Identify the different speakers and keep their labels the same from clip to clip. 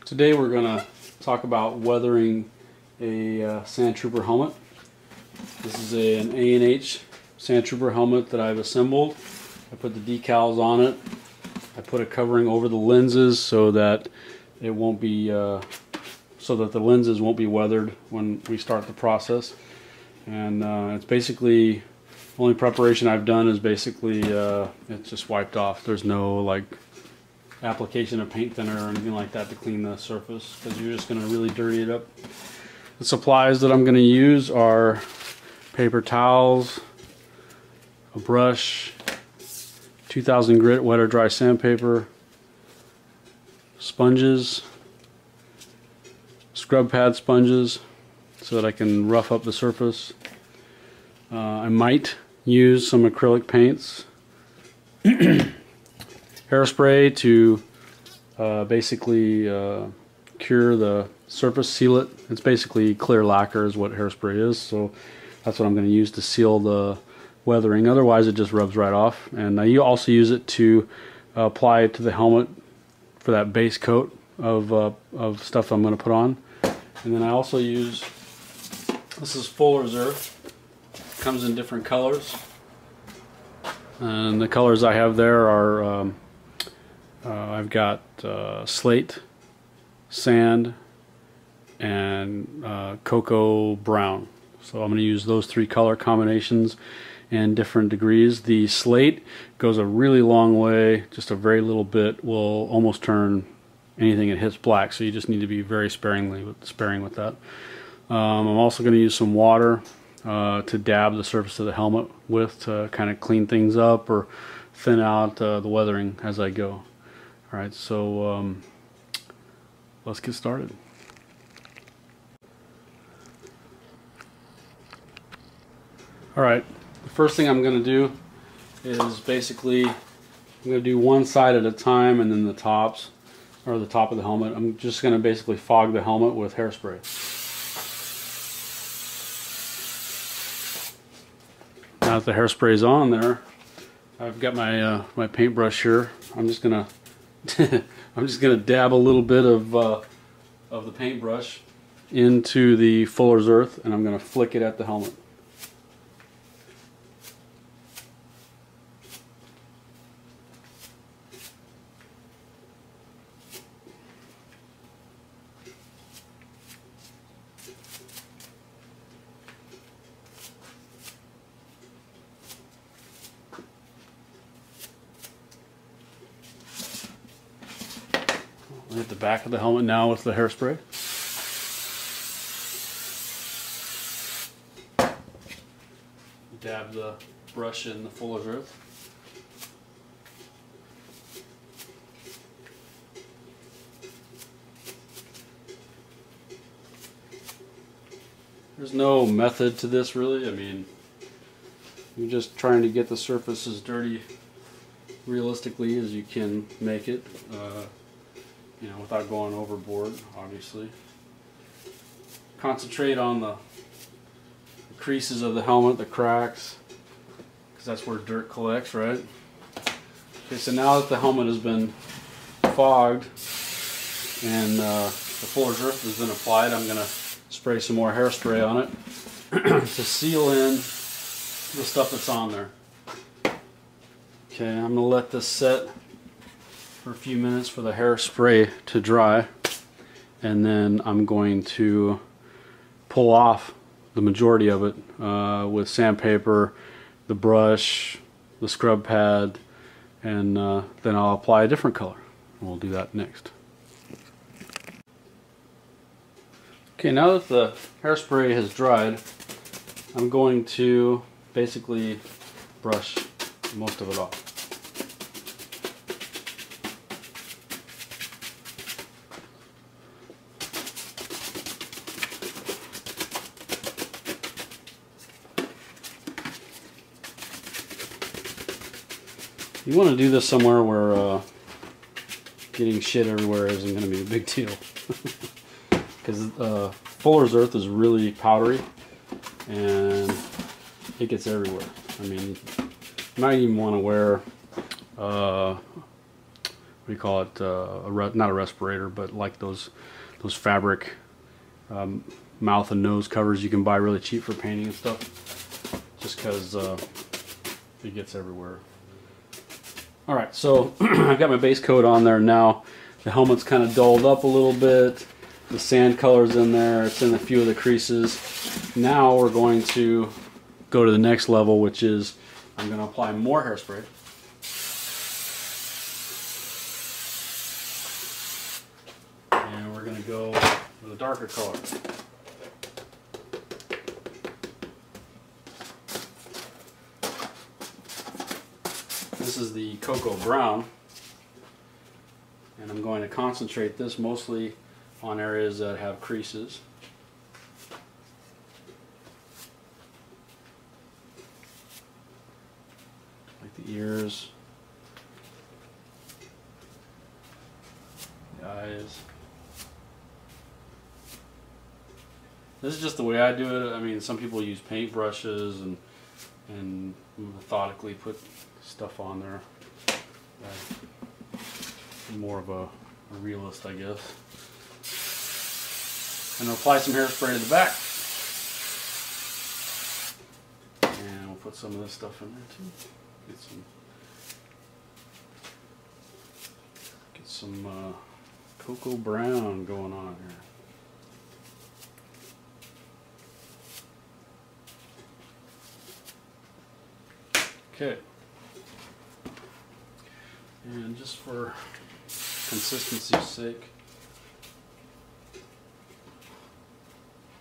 Speaker 1: Today we're going to talk about weathering a Sandtrooper helmet. This is an A&H Sandtrooper helmet that I've assembled. I put the decals on it. I put a covering over the lenses so that it won't be the lenses won't be weathered when we start the process. And it's basically, the only preparation I've done is basically it's just wiped off. There's no like application of paint thinner or anything like that to clean the surface, because you're just going to really dirty it up. The supplies that I'm going to use are paper towels, a brush, 2000 grit wet or dry sandpaper, sponges, scrub pad sponges so that I can rough up the surface. I might use some acrylic paints, hairspray to basically cure the surface, seal it. It's basically clear lacquer is what hairspray is, so that's what I'm going to use to seal the weathering. Otherwise it just rubs right off. And you also use it to apply it to the helmet for that base coat of stuff I'm going to put on. And then I also use, this is Fuller's Earth. It comes in different colors, and the colors I have there are I've got slate, sand, and cocoa brown. So I'm going to use those three color combinations in different degrees. The slate goes a really long way. Just a very little bit will almost turn anything that hits black, so you just need to be very sparing with that. I'm also going to use some water to dab the surface of the helmet with, to kind of clean things up or thin out the weathering as I go. Alright, so let's get started. Alright, the first thing I'm going to do is basically, I'm going to do one side at a time, and then the tops, or the top of the helmet. I'm just going to basically fog the helmet with hairspray. Now that the hairspray is on there, I've got my my paintbrush here. I'm just gonna dab a little bit of the paintbrush into the Fuller's Earth, and I'm gonna flick it at the helmet. Hit the back of the helmet now with the hairspray. Dab the brush in the Fuller's Earth. There's no method to this really. I mean, you're just trying to get the surface as dirty realistically as you can make it. You know, without going overboard, obviously. Concentrate on the creases of the helmet, the cracks, because that's where dirt collects, right? Okay, so now that the helmet has been fogged and the Fuller's Earth has been applied, I'm going to spray some more hairspray on it to seal in the stuff that's on there. Okay, I'm going to let this set for a few minutes for the hairspray to dry, and then I'm going to pull off the majority of it with sandpaper, the brush, the scrub pad, and then I'll apply a different color. We'll do that next. Okay, now that the hairspray has dried, I'm going to basically brush most of it off. You want to do this somewhere where getting shit everywhere isn't going to be a big deal. Because Fuller's Earth is really powdery and it gets everywhere. I mean, you might even want to wear a do you call it, not a respirator, but like those fabric mouth and nose covers you can buy really cheap for painting and stuff, just because it gets everywhere. Alright, so I've got my base coat on there now. The helmet's kind of dulled up a little bit. The sand color's in there. It's in a few of the creases. Now we're going to go to the next level, which is I'm going to apply more hairspray. And we're going to go with a darker color. This is the cocoa brown, and I'm going to concentrate this mostly on areas that have creases. Like the ears, the eyes. This is just the way I do it. I mean, some people use paint brushes and methodically put stuff on there. I'm more of a realist, I guess. And I'll apply some hairspray to the back. And we'll put some of this stuff in there too. Get some cocoa brown going on here. Okay. And just for consistency's sake,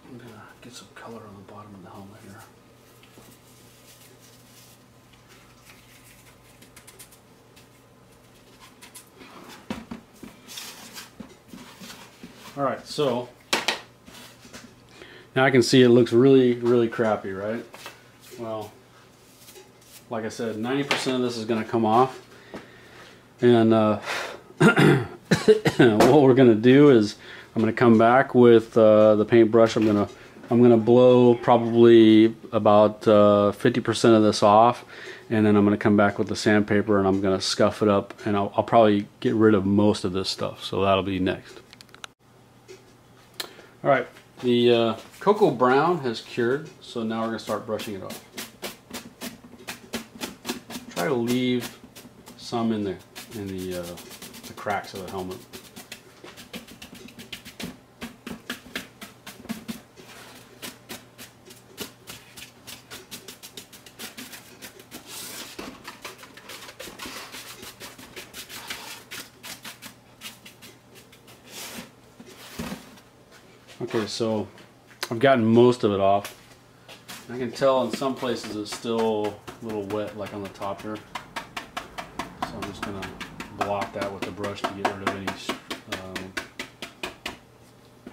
Speaker 1: I'm going to get some color on the bottom of the helmet here. Alright, so now I can see it looks really, really crappy, right? Well, like I said, 90% of this is going to come off. And what we're going to do is I'm going to come back with the paintbrush. I'm going to blow probably about 50% of this off, and then I'm going to come back with the sandpaper and I'm going to scuff it up, and I'll probably get rid of most of this stuff. So that'll be next. All right, the cocoa brown has cured, so now we're going to start brushing it off. Try to leave some in there, in the cracks of the helmet. Okay, so I've gotten most of it off. I can tell in some places it's still a little wet, like on the top here. So I'm just going to blot that with the brush to get rid of any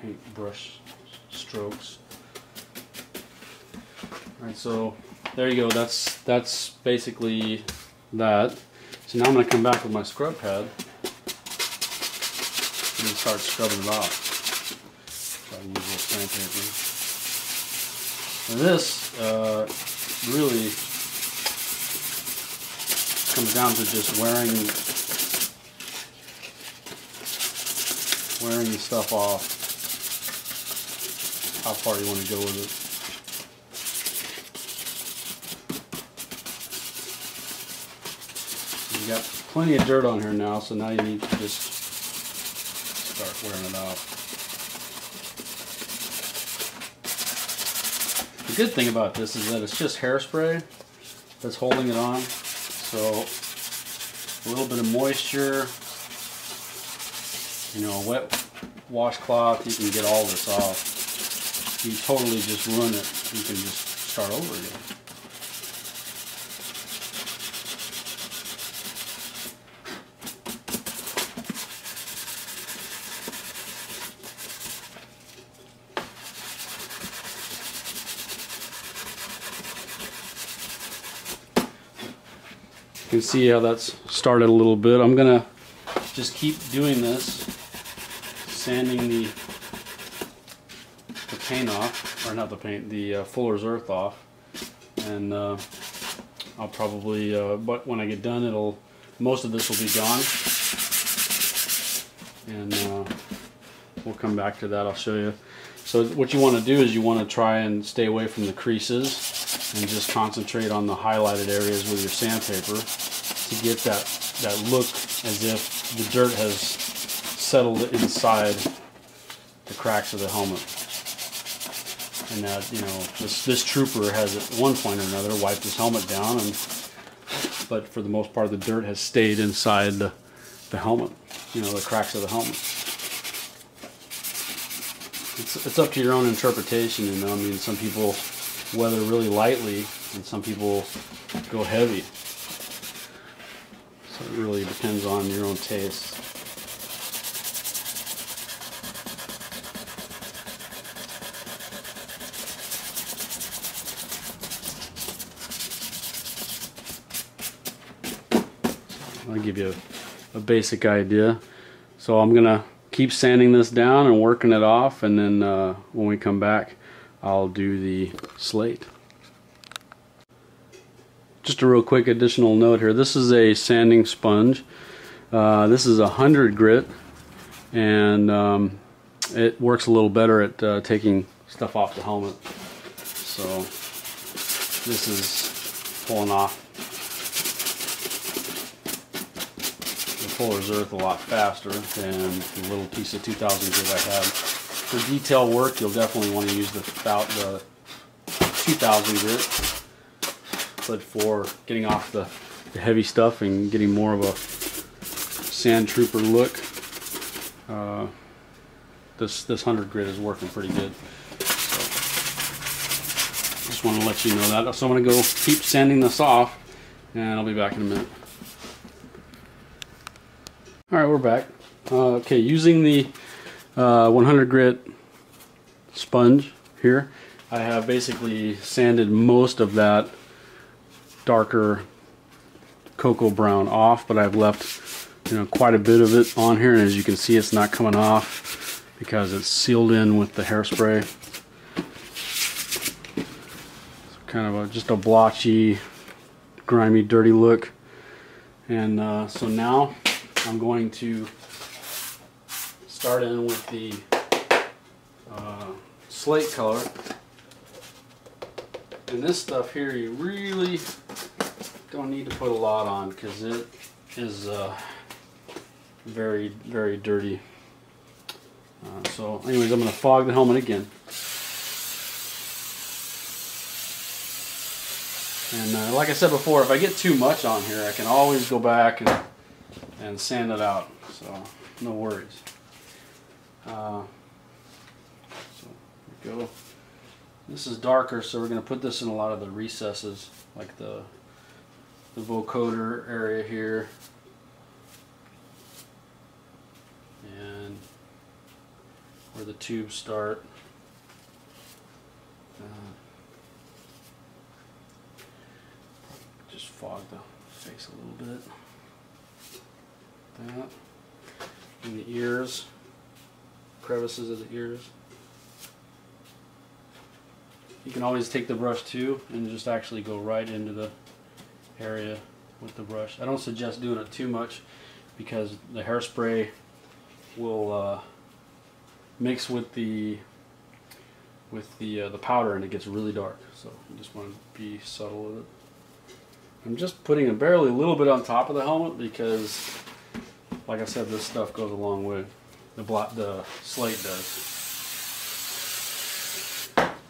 Speaker 1: paintbrush strokes. Alright, so there you go. That's basically that. So now I'm going to come back with my scrub pad and start scrubbing it off. So I can use a little sandpaper. And this really comes down to just wearing the stuff off, how far you want to go with it. You got plenty of dirt on here now, so now you need to just start wearing it off. The good thing about this is that it's just hairspray that's holding it on, so a little bit of moisture, you know, a wet washcloth, you can get all this off. You totally just ruin it, you can just start over again. You can see how that's started a little bit. I'm gonna just keep doing this, sanding the paint off, or not the paint, the Fuller's Earth off, and I'll probably, but when I get done, most of this will be gone. and we'll come back to that. I'll show you. So what you want to do is you want to try and stay away from the creases and just concentrate on the highlighted areas with your sandpaper to get that look as if the dirt has settled inside the cracks of the helmet. And that, you know, this trooper has at one point or another wiped his helmet down, but for the most part the dirt has stayed inside the helmet, you know, the cracks of the helmet. It's up to your own interpretation, you know. I mean, some people weather really lightly and some people go heavy. So it really depends on your own taste. I'll give you a basic idea. So I'm gonna keep sanding this down and working it off, and then when we come back I'll do the slate. Just a real quick additional note here. This is a sanding sponge. This is 100 grit, and it works a little better at taking stuff off the helmet. So this is pulling off Fuller's Earth a lot faster than the little piece of 2000 grit I have. For detail work, you'll definitely want to use the 2000 grit, but for getting off the heavy stuff and getting more of a Sandtrooper look, this 100 grit is working pretty good. So just want to let you know that. So I'm going to go keep sanding this off, and I'll be back in a minute. Alright, we're back. Okay, using the 100 grit sponge here, I have basically sanded most of that darker cocoa brown off, but I've left, you know, quite a bit of it on here, and as you can see, it's not coming off because it's sealed in with the hairspray. So kind of just a blotchy, grimy, dirty look. And so now I'm going to start in with the slate color. And this stuff here, you really don't need to put a lot on because it is very, very dirty. So anyways, I'm going to fog the helmet again. And like I said before, if I get too much on here, I can always go back and sand it out, so no worries. So here we go. This is darker, so we're going to put this in a lot of the recesses, like the vocoder area here, and where the tubes start. Just fog the face a little bit. That. And the ears, crevices of the ears. You can always take the brush too and just actually go right into the area with the brush. I don't suggest doing it too much because the hairspray will mix with the powder and it gets really dark. So you just want to be subtle with it. I'm just putting barely a little bit on top of the helmet because, like I said, this stuff goes a long way. The slate does.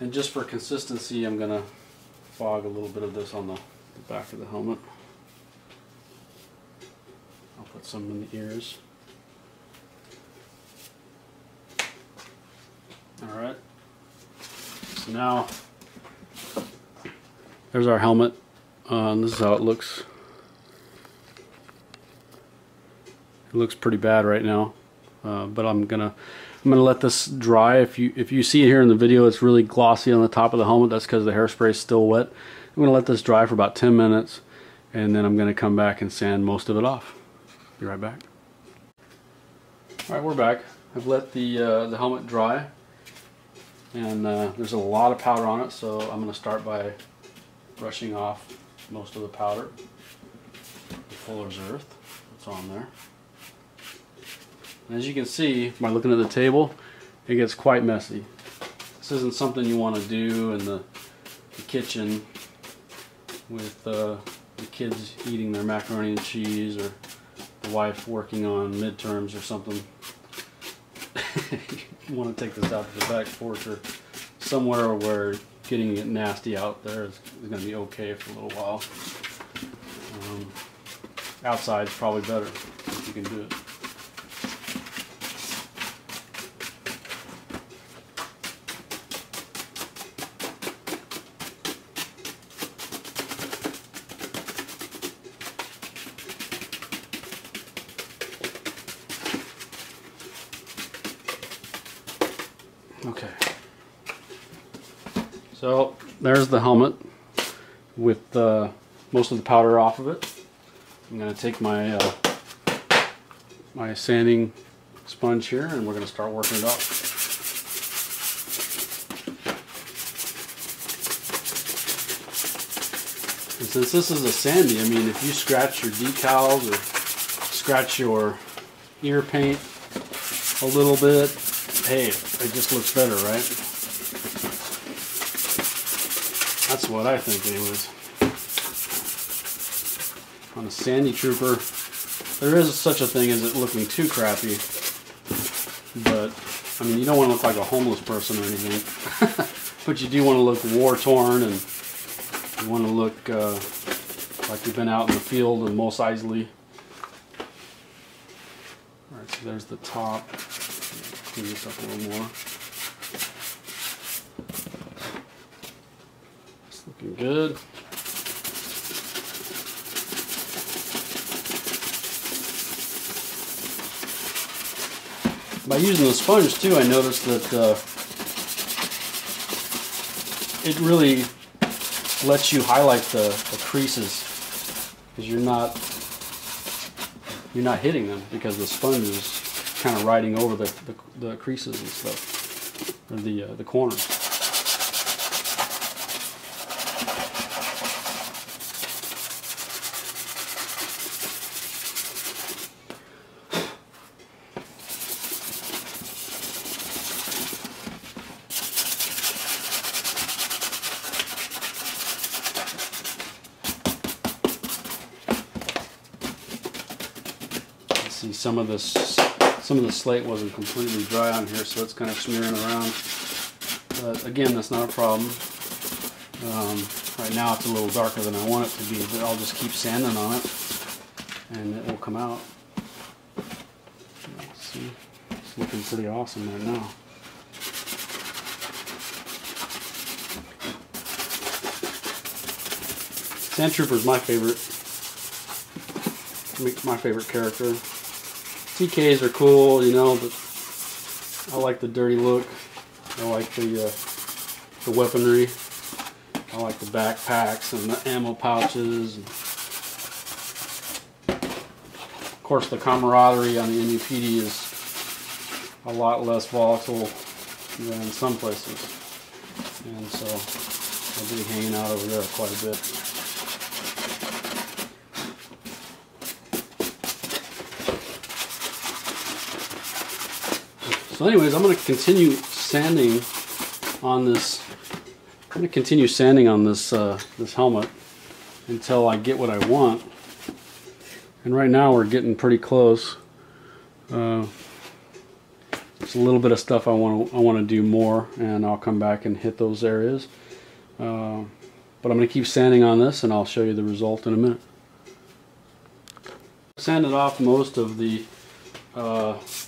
Speaker 1: And just for consistency, I'm going to fog a little bit of this on the back of the helmet. I'll put some in the ears. Alright. So now, there's our helmet. This is how it looks. It looks pretty bad right now, but I'm gonna let this dry. If you see it here in the video, it's really glossy on the top of the helmet. That's because the hairspray is still wet. I'm gonna let this dry for about 10 minutes, and then I'm gonna come back and sand most of it off. Be right back. All right, we're back. I've let the helmet dry, and there's a lot of powder on it, so I'm gonna start by brushing off most of the powder. The Fuller's Earth, it's on there. And as you can see by looking at the table, it gets quite messy. This isn't something you want to do in the kitchen with the kids eating their macaroni and cheese, or the wife working on midterms or something. You want to take this out to the back porch or somewhere where getting it nasty out there is going to be okay for a little while. Outside's probably better if you can do it. Okay, so there's the helmet with most of the powder off of it. I'm going to take my my sanding sponge here, and we're going to start working it up. And since this is a sandy, I mean, if you scratch your decals or scratch your ear paint a little bit, hey, it just looks better, right? That's what I think anyways. On a Sandtrooper, there is such a thing as it looking too crappy, but I mean, you don't want to look like a homeless person or anything, but you do want to look war-torn, and you want to look like you've been out in the field and Mos Eisley. Alright, so there's the top. Clean this up a little more. It's looking good. By using the sponge too, I noticed that it really lets you highlight the creases, because you're not hitting them, because the sponge is kind of riding over the creases and stuff, or the corners. See, some of the slate wasn't completely dry on here, so it's kind of smearing around. But again, that's not a problem. Right now it's a little darker than I want it to be, but I'll just keep sanding on it, and it will come out. See, it's looking pretty awesome right now. Sandtrooper is my favorite character. TKs are cool, you know, but I like the dirty look. I like the weaponry. I like the backpacks and the ammo pouches. And of course, the camaraderie on the NUPD is a lot less volatile than some places, and so I'll be hanging out over there quite a bit. So anyways, I'm going to continue sanding on this. I'm going to continue sanding on this this helmet until I get what I want. And right now we're getting pretty close. There's a little bit of stuff I want to do more, and I'll come back and hit those areas. But I'm going to keep sanding on this, and I'll show you the result in a minute. Sanded off most of the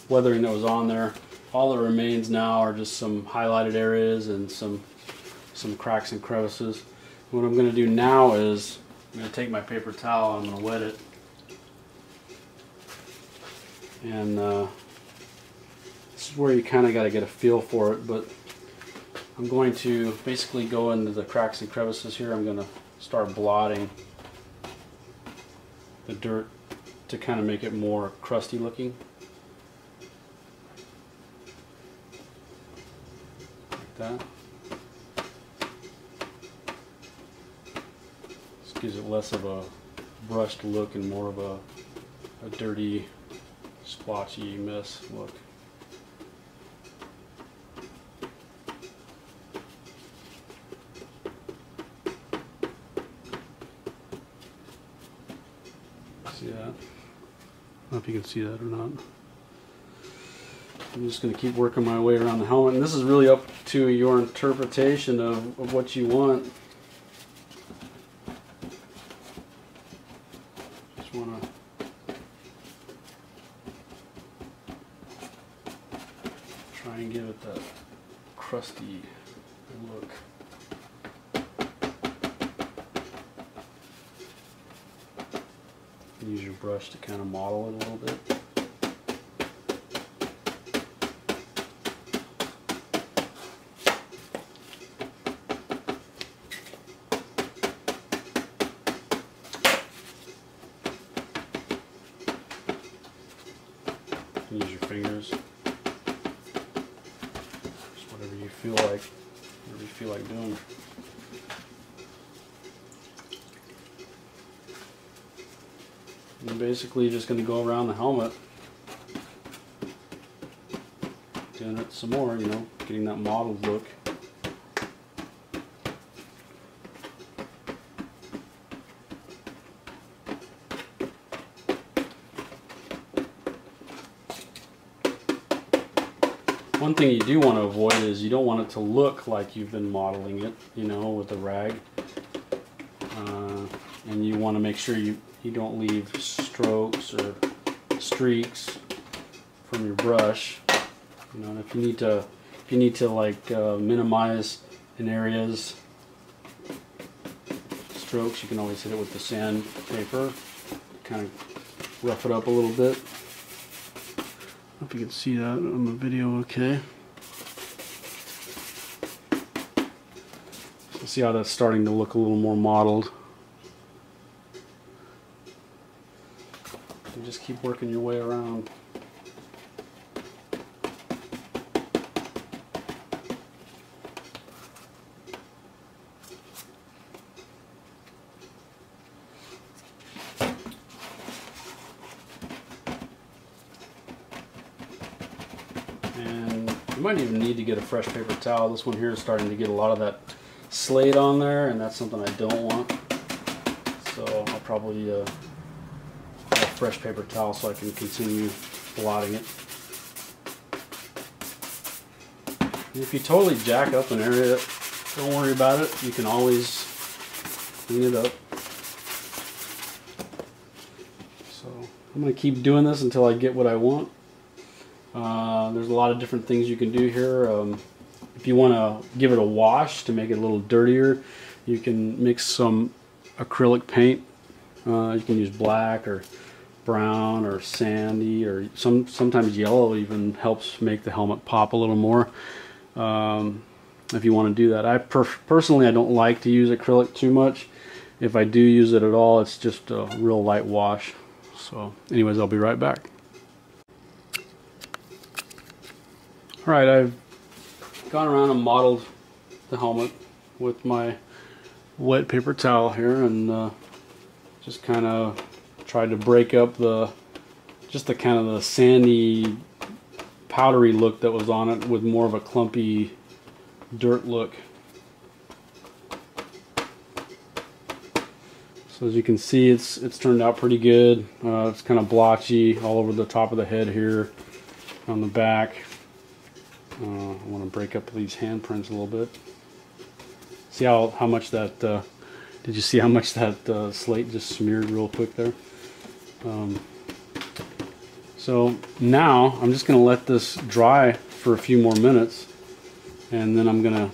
Speaker 1: weathering that was on there. All that remains now are just some highlighted areas and some cracks and crevices. What I'm going to do now is I'm going to take my paper towel, I'm going to wet it, and this is where you kind of got to get a feel for it, but I'm going to basically go into the cracks and crevices here. I'm going to start blotting the dirt to kind of make it more crusty looking. That. This gives it less of a brushed look and more of a dirty splotchy mess look. See that? I don't know if you can see that or not. I'm just going to keep working my way around the helmet, and this is really up to your interpretation of what you want. Just want to try and give it that crusty look. Use your brush to kind of model it a little bit. Use your fingers. Just whatever you feel like doing. And basically just going to go around the helmet, doing it some more, you know, getting that modeled look. One thing you do want to avoid is you don't want it to look like you've been modeling it, you know, with a rag. And you want to make sure you don't leave strokes or streaks from your brush. You know, and if you need to like minimize in areas strokes, you can always hit it with the sandpaper, kind of rough it up a little bit. I don't know if you can see that on the video okay. So see how that's starting to look a little more modeled. And just keep working your way around. And you might even need to get a fresh paper towel. This one here is starting to get a lot of that slate on there, and that's something I don't want. So I'll probably get a fresh paper towel so I can continue blotting it. And if you totally jack up an area, don't worry about it. You can always clean it up. So I'm going to keep doing this until I get what I want. There's a lot of different things you can do here. If you want to give it a wash to make it a little dirtier, you can mix some acrylic paint. You can use black or brown or sandy, or sometimes yellow even helps make the helmet pop a little more. If you want to do that, personally I don't like to use acrylic too much. If I do use it at all, it's just a real light wash. So anyways, I'll be right back. Alright, I've gone around and modeled the helmet with my wet paper towel here, and just kind of tried to break up the kind of the sandy, powdery look that was on it with more of a clumpy dirt look. So as you can see, it's turned out pretty good. It's kind of blotchy all over the top of the head here, on the back. I want to break up these handprints a little bit. See how much that, did you see how much that slate just smeared real quick there? So now I'm just going to let this dry for a few more minutes, and then I'm gonna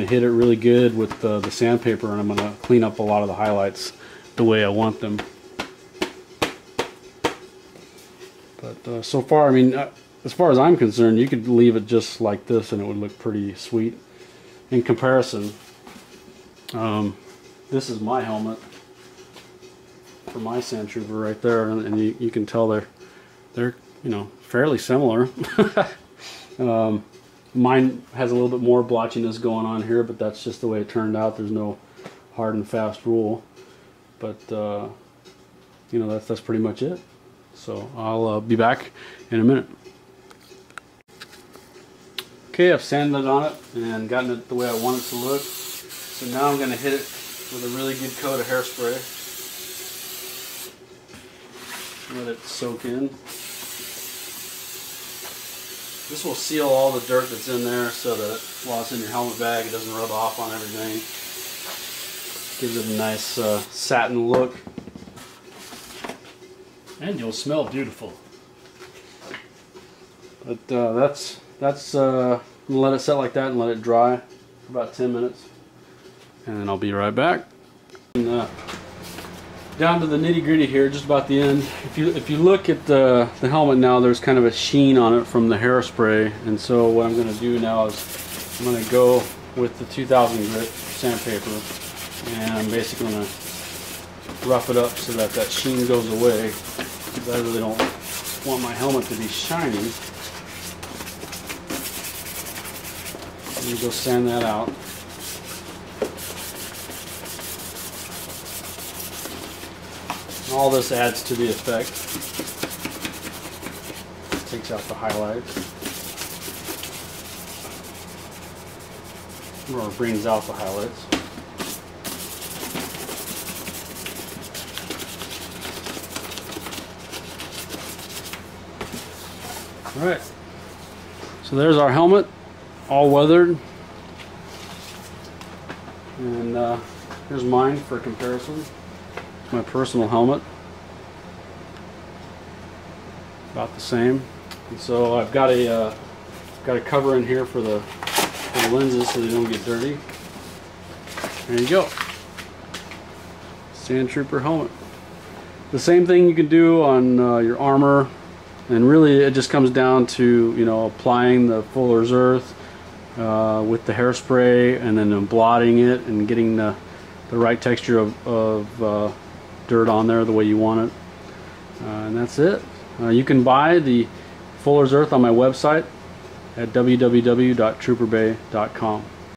Speaker 1: hit it really good with the sandpaper, and I'm gonna clean up a lot of the highlights the way I want them. But so far, I mean, as far as I'm concerned, you could leave it just like this and it would look pretty sweet. In comparison, this is my helmet for my Sandtrooper right there, and you can tell they're you know, fairly similar. Mine has a little bit more blotchiness going on here, but that's just the way it turned out. There's no hard and fast rule, but you know, that's pretty much it. So I'll be back in a minute. Okay, I've sanded on it and gotten it the way I want it to look. So now I'm going to hit it with a really good coat of hairspray. Let it soak in. This will seal all the dirt that's in there so that while it's in your helmet bag it doesn't rub off on everything. Gives it a nice satin look. And you'll smell beautiful. But that's I'm gonna let it set like that and let it dry for about 10 minutes, and then I'll be right back. And, down to the nitty-gritty here, just about the end. If you look at the helmet now, there's kind of a sheen on it from the hairspray, and so what I'm going to do now is I'm going to go with the 2000 grit sandpaper, and I'm basically going to rough it up so that that sheen goes away, because I really don't want my helmet to be shiny. Let me go sand that out. All this adds to the effect. Takes out the highlights. Or brings out the highlights. Alright. So there's our helmet, all weathered. And here's mine for comparison. My personal helmet, about the same. And so I've got a cover in here for the lenses so they don't get dirty. There you go, Sandtrooper helmet. The same thing you can do on your armor, and really it just comes down to, you know, applying the Fuller's Earth with the hairspray, and then blotting it and getting the right texture of dirt on there the way you want it, and that's it. You can buy the Fuller's Earth on my website at www.trooperbay.com.